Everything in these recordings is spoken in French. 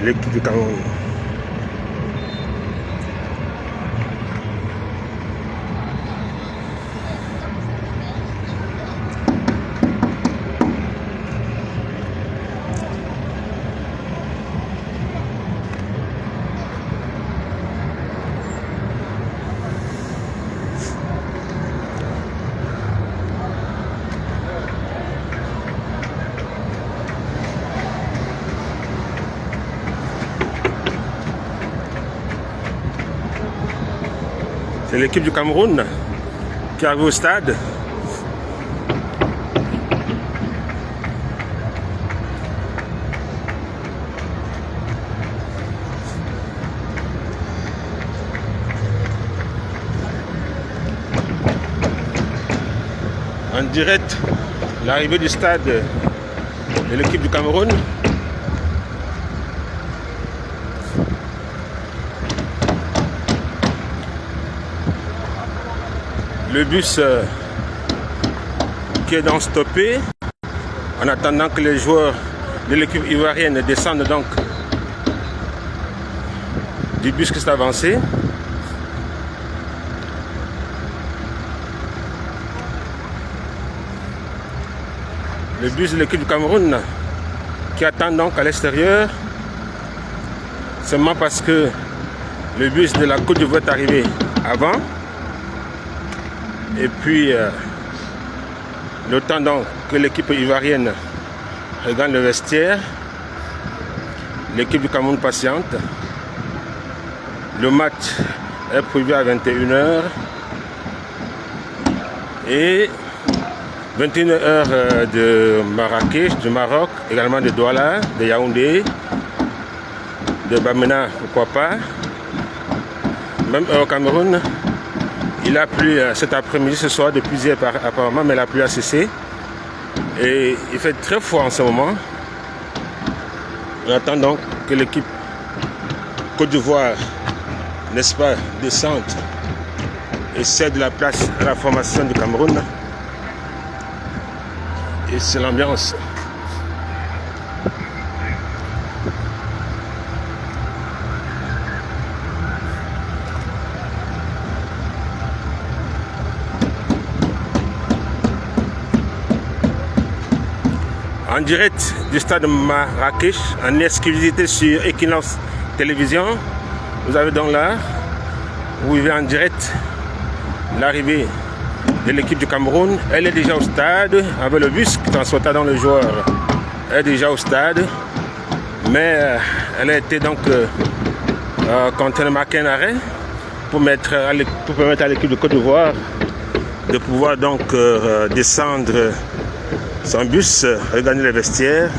l'équipe du Cameroun. C'est l'équipe du Cameroun qui arrive au stade. En direct, l'arrivée du stade de l'équipe du Cameroun. Le bus qui est donc stoppé en attendant que les joueurs de l'équipe ivoirienne descendent donc du bus qui s'est avancé. Le bus de l'équipe du Cameroun qui attend donc à l'extérieur seulement parce que le bus de la Côte d'Ivoire est arrivé avant. Et puis, le temps donc que l'équipe ivoirienne regagne le vestiaire, l'équipe du Cameroun patiente. Le match est prévu à 21h. Et 21h de Marrakech, du Maroc, également de Douala, de Yaoundé, de Bamena, pourquoi pas. Même au Cameroun. Il a plu cet après-midi, ce soir, depuis hier apparemment, mais la pluie a cessé. Et il fait très froid en ce moment. On attend donc que l'équipe Côte d'Ivoire, n'est-ce pas, descende et cède la place à la formation du Cameroun. Et c'est l'ambiance. En direct du stade de Marrakech, en exclusivité sur Equinox Télévision. Vous avez donc là, vous vivez en direct l'arrivée de l'équipe du Cameroun. Elle est déjà au stade, avec le bus qui transporta dans le joueur. Elle est déjà au stade, mais elle a été donc quand elle marqué un arrêt pour permettre à l'équipe de Côte d'Ivoire de pouvoir donc descendre son bus, regagner les vestiaires.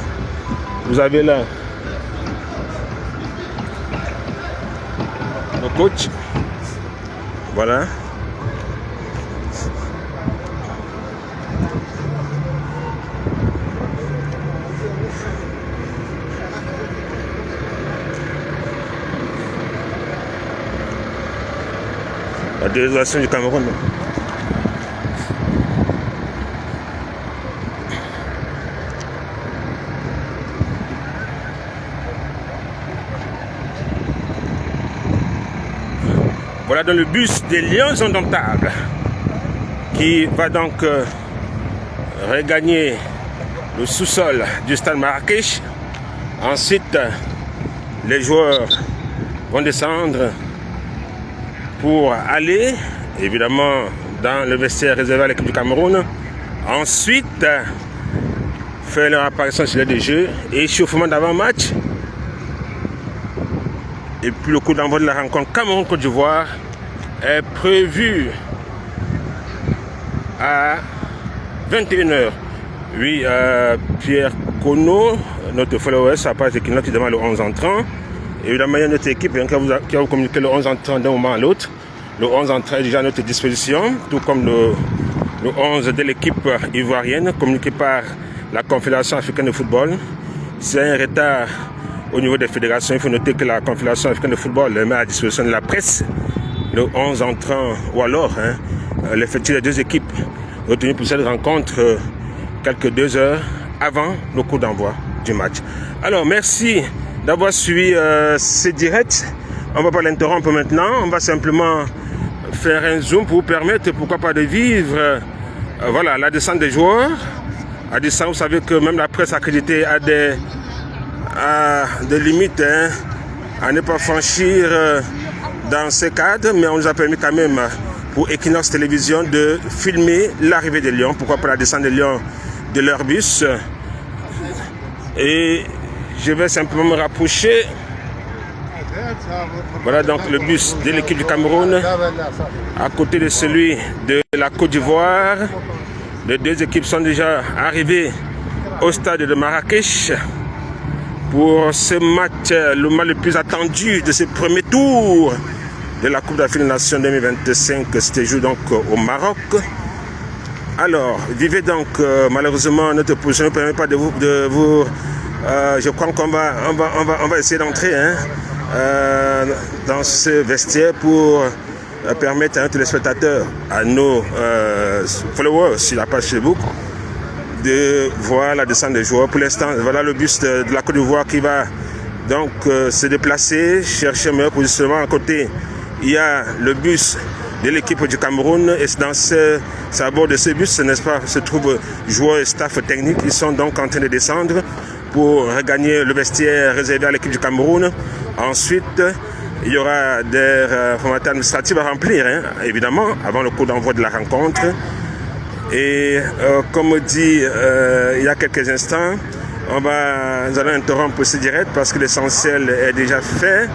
Vous avez là le coach. Voilà. La délégation du Cameroun. Voilà dans le bus des Lions Indomptables qui va donc regagner le sous-sol du stade Marrakech. Ensuite, les joueurs vont descendre pour aller, évidemment, dans le vestiaire réservé à l'équipe du Cameroun. Ensuite, faire leur apparition sur les jeux et échauffement d'avant-match. Et puis le coup d'envoi de la rencontre Cameroun-Côte d'Ivoire est prévu à 21h. Oui, Pierre Kono, notre follower, sa page Equinox qui demande le 11 entrant. Évidemment, il y a notre équipe qui va vous communiquer le 11 entrant d'un moment à l'autre. Le 11 entrant est déjà à notre disposition, tout comme le 11 de l'équipe ivoirienne, communiqué par la Confédération africaine de football. C'est un retard au niveau des fédérations. Il faut noter que la Confédération africaine de football met à disposition de la presse le 11 entrant, ou alors l'effectif des deux équipes retenu pour cette rencontre quelques 2 heures avant le coup d'envoi du match. Alors merci d'avoir suivi ce direct. On ne va pas l'interrompre maintenant. On va simplement faire un zoom pour vous permettre, pourquoi pas, de vivre voilà, la descente des joueurs. À descente, vous savez que même la presse accréditée a des limites hein, à ne pas franchir dans ces cadres, mais on nous a permis quand même pour Equinox Télévision de filmer l'arrivée des Lions, pourquoi pas la descente des Lions de leur bus. Et je vais simplement me rapprocher. Voilà donc le bus de l'équipe du Cameroun à côté de celui de la Côte d'Ivoire. Les deux équipes sont déjà arrivées au stade de Marrakech pour ce match, le match le plus attendu de ce premier tour de la Coupe d'Afrique des Nations 2025. C'était joué donc au Maroc. Alors, vivez donc, malheureusement, notre position ne permet pas de vous je crois qu'on va essayer d'entrer hein, dans ce vestiaire pour permettre à nos téléspectateurs, à nos followers sur la page Facebook, de voir la descente des joueurs. Pour l'instant, voilà le bus de la Côte d'Ivoire qui va donc se déplacer, chercher un meilleur positionnement. À côté, il y a le bus de l'équipe du Cameroun et à bord de ce bus, n'est-ce pas, se trouvent joueurs et staff technique. Ils sont donc en train de descendre pour regagner le vestiaire réservé à l'équipe du Cameroun. Ensuite, il y aura des formalités administratives à remplir, hein, évidemment, avant le coup d'envoi de la rencontre. Et comme dit il y a quelques instants, nous allons interrompre ce direct parce que l'essentiel est déjà fait.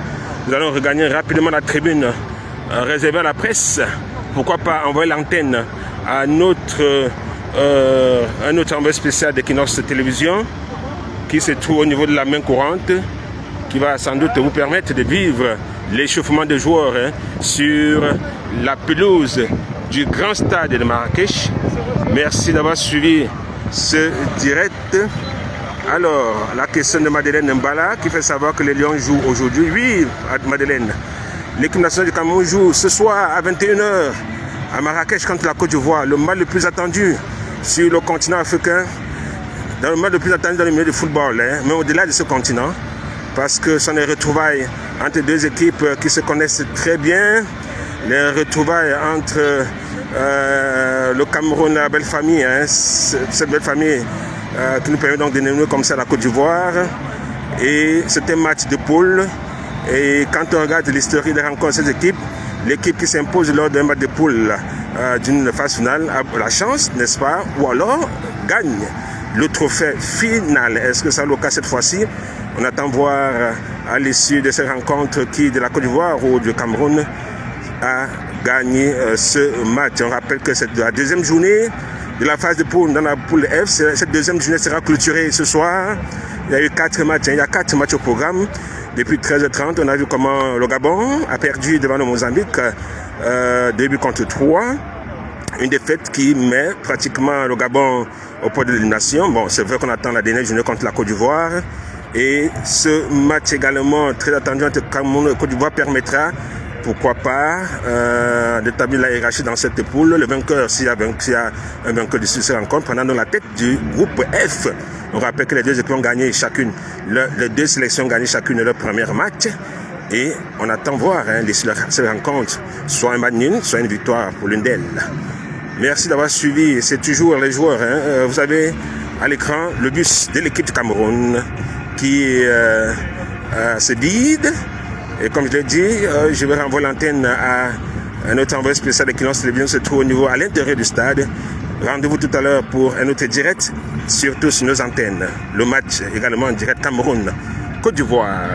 Nous allons regagner rapidement la tribune réservée à la presse. Pourquoi pas envoyer l'antenne à notre envoyé spécial d'Equinox Télévision qui se trouve au niveau de la main courante, qui va sans doute vous permettre de vivre l'échauffement des joueurs hein, sur la pelouse du grand stade de Marrakech. Merci d'avoir suivi ce direct. Alors, la question de Madeleine Mbala qui fait savoir que les Lions jouent aujourd'hui. Oui, Madeleine, l'équipe nationale du Cameroun joue ce soir à 21h à Marrakech contre la Côte d'Ivoire. Le match le plus attendu sur le continent africain, dans le match le plus attendu dans le milieu du football, hein, mais au-delà de ce continent, parce que ce sont des retrouvailles entre deux équipes qui se connaissent très bien, les retrouvailles entre le Cameroun et la belle famille, hein, cette belle famille qui nous permet donc de nommer comme ça la Côte d'Ivoire. Et c'est un match de poule. Et quand on regarde l'historique des rencontres de ces équipes, l'équipe qui s'impose lors d'un match de poule d'une phase finale a la chance, n'est-ce pas, ou alors gagne le trophée final. Est-ce que ça sera le cas cette fois-ci? On attend voir à l'issue de cette rencontre qui, de la Côte d'Ivoire ou du Cameroun, a gagné ce match. On rappelle que c'est la deuxième journée de la phase de poule dans la poule F. Cette deuxième journée sera clôturée ce soir. Il y a eu 4 matchs. Il y a 4 matchs au programme. Depuis 13h30, on a vu comment le Gabon a perdu devant le Mozambique 2 buts contre 3. Une défaite qui met pratiquement le Gabon au point de l'élimination. Bon, c'est vrai qu'on attend la dernière journée contre la Côte d'Ivoire. Et ce match également très attendu entre Cameroun et Côte d'Ivoire permettra, pourquoi pas, d'établir la hiérarchie dans cette poule. Le vainqueur, s'il y a un vainqueur de cette rencontre, prendra dans la tête du groupe F. On rappelle que les deux équipes ont gagné chacune, les deux sélections ont gagné chacune leur premier match. Et on attend voir hein, ces rencontres, soit un match nul, soit une victoire pour l'une d'elles. Merci d'avoir suivi, c'est toujours les joueurs. Hein. Vous avez à l'écran le bus de l'équipe du Cameroun qui se vide. Et comme je l'ai dit, je vais renvoyer l'antenne à notre envoyé spécial d'Equinox Télévision se trouve au niveau à l'intérieur du stade. Rendez-vous tout à l'heure pour un autre direct, surtout sur nos antennes. Le match également en direct Cameroun-Côte d'Ivoire.